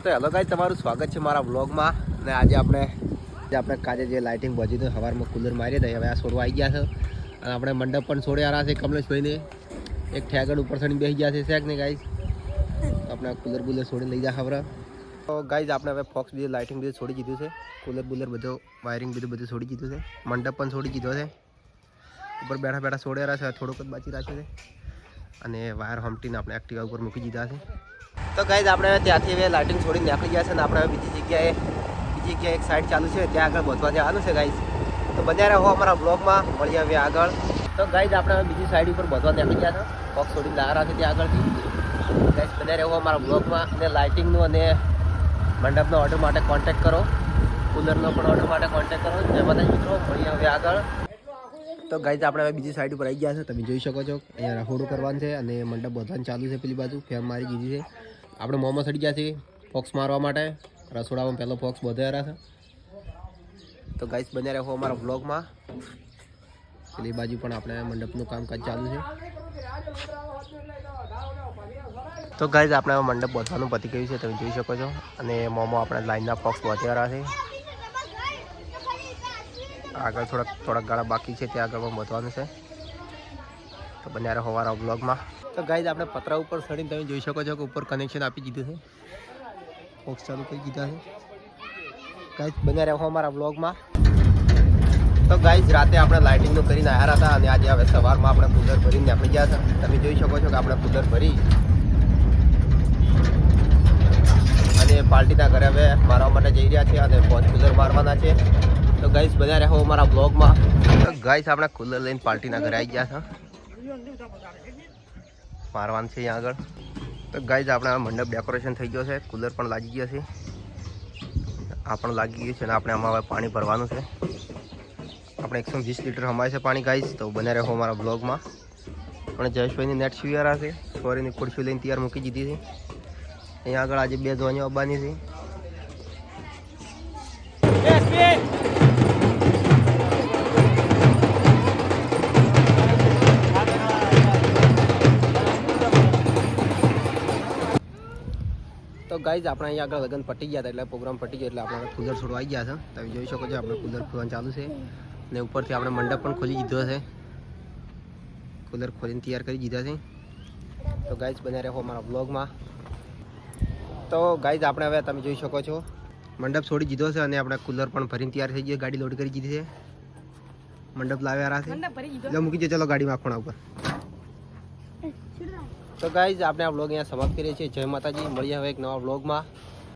તો hello guys, તમારું સ્વાગત છે મારા વ્લોગમાં. અને આજે આપણે કાજે જે લાઇટિંગ બજી તો સવારમાં કુલર મારી હતી, હવે આ છોડવા આવી ગયા છે. અને આપણે મંડપ પણ છોડી આવ્યા છે કમલેશભાઈને. એક ઠેગડ ઉપર ચડીને બેસી ગયા છે શેક ને ગાઈસ. આપણે કુલર બુલર છોડીને લઈ જાય ખબર. તો ગાઈસ આપણે હવે ફોક્સ બીજું લાઇટિંગ બીજું છોડી દીધું છે. કુલર બુલર બધું વાયરિંગ બધું છોડી દીધું છે. મંડપ પણ છોડી દીધો છે. ઉપર બેઠા બેઠા છોડી રહ્યા છે, થોડુંક જ બાકી રાખ્યું છે. અને વાયર હમટીને આપણે એક્ટિવા ઉપર મૂકી દીધા છે. તો ગાઈઝ આપણે ત્યાંથી હવે લાઇટિંગ છોડીને નીકળી ગયા છે અને આપણે બીજી જગ્યાએ એક સાઈડ ચાલુ છે, ત્યાં આગળ બધવા જવાનું છે ગાઈઝ. તો બન્યા રહો અમારા બ્લોગમાં, મળીએ હવે આગળ. તો ગાઈઝ આપણે હવે બીજી સાઈડ ઉપર બધવા નીકળી ગયા છે, બોક્સ છોડીને લાવ્યા છે ત્યાં આગળથી. ગાઈઝ બન્યા રહો અમારા બ્લોગમાં. અને લાઇટિંગનું અને મંડપનો ઓર્ડર માટે કોન્ટેક્ટ કરો, કુલરનો પણ ઓર્ડર માટે કોન્ટેક્ટ કરો. જય માતાજી મિત્રો, મળીએ હવે આગળ. તો ગાઈઝ આપણે હવે બીજી સાઈડ ઉપર આવી ગયા છે, તમે જોઈ શકો છો. અહીંયા રખોડું કરવાનું છે અને મંડપ બધવાનું ચાલુ છે. પેલી બાજુ ફેમ મારી દીધી છે. આપણે મોંમાં સડી ગયા છીએ ફોક્સ મારવા માટે. રસોડામાં પહેલો ફોક્સ વધાર્યા છે. તો ગાઈઝ બન્યા રહો અમારા વ્લોગમાં. પેલી બાજુ પણ આપણે મંડપનું કામકાજ ચાલુ છે. તો ગાઈઝ આપણે મંડપ બધવાનું પતી ગયું છે, તમે જોઈ શકો છો. અને મોંમાં આપણે લાઈનના ફોક્સ વધાર્યા છે. આગળ થોડાક ગાળા બાકી છે, ત્યાં આગળ પણ બધવાનું છે. તો બન્યા રહો અમારા વ્લોગમાં. તો ગાઈઝ આપણે પતરા ઉપર ચડીને તમે જોઈ શકો છો કે ઉપર કનેક્શન આપી દીધું છે, બોક્સ ચાલુ કરી દીધા છે. ગાઈઝ બન્યા રહો અમારા વ્લોગમાં. તો ગાઈઝ રાતે આપણે લાઇટિંગનું કરીને આવ્યા હતા અને આજે હવે સવારમાં આપણે કુલર ભરીને નીકળી ગયા હતા. તમે જોઈ શકો છો કે આપણે કુલર ભરી અને પાર્ટીના ઘરે હવે મારવા માટે જઈ રહ્યા છે અને 5 કુલર મારવાના છે. તો ગાઈઝ બન્યા રહો અમારા વ્લોગમાં. તો ગાઈઝ આપણે કુલર લઈને પાર્ટીના ઘરે આવી ગયા છે, મારવાનું છે અહીંયા આગળ. તો ગાઈઝ આપણે મંડપ ડેકોરેશન થઈ ગયો છે, કુલર પણ લાગી ગયા છે, આ પણ લાગી ગયું છે. અને આપણે આમાં હવે પાણી ભરવાનું છે. આપણે 120 લીટર હમાય છે પાણી ગાઈઝ. તો બને રહો અમારા બ્લોગમાં. આપણે જયેશભાઈની નેટ શિયારા છે, સોરીની ખુરશી લઈને તૈયાર મૂકી દીધી છે. અહીંયા આગળ આજે 2 ધોનીઓ આવવાની છે. તો ગાઈઝ આપણે અહીંયા આગળ લગન પટી ગયા હતા, એટલે પ્રોગ્રામ પટી ગયો એટલે આપણે કુલર છોડવા આવી ગયા છે. તમે જોઈ શકો છો આપણે કુલર ખોલવાનું ચાલુ છે. અને ઉપરથી આપણે મંડપ પણ ખોલી દીધો છે, કુલર ખોલીને તૈયાર કરી દીધા છે. તો ગાઈઝ બન્યા રહો અમારા બ્લોગમાં. તો ગાઈઝ આપણે હવે તમે જોઈ શકો છો મંડપ છોડી દીધો છે અને આપણે કુલર પણ ભરીને તૈયાર થઈ ગયો, ગાડી લોડ કરી દીધી છે. મંડપ લાવ્યા છે, એટલે મૂકી દે ચલો ગાડીમાં ખૂણા ઉપર. તો ગાઈઝ આપણે આ વ્લોગ અહીંયા સમાપ્ત કરીએ છીએ. જય માતાજી, મળીએ હવે એક નવા વ્લોગમાં.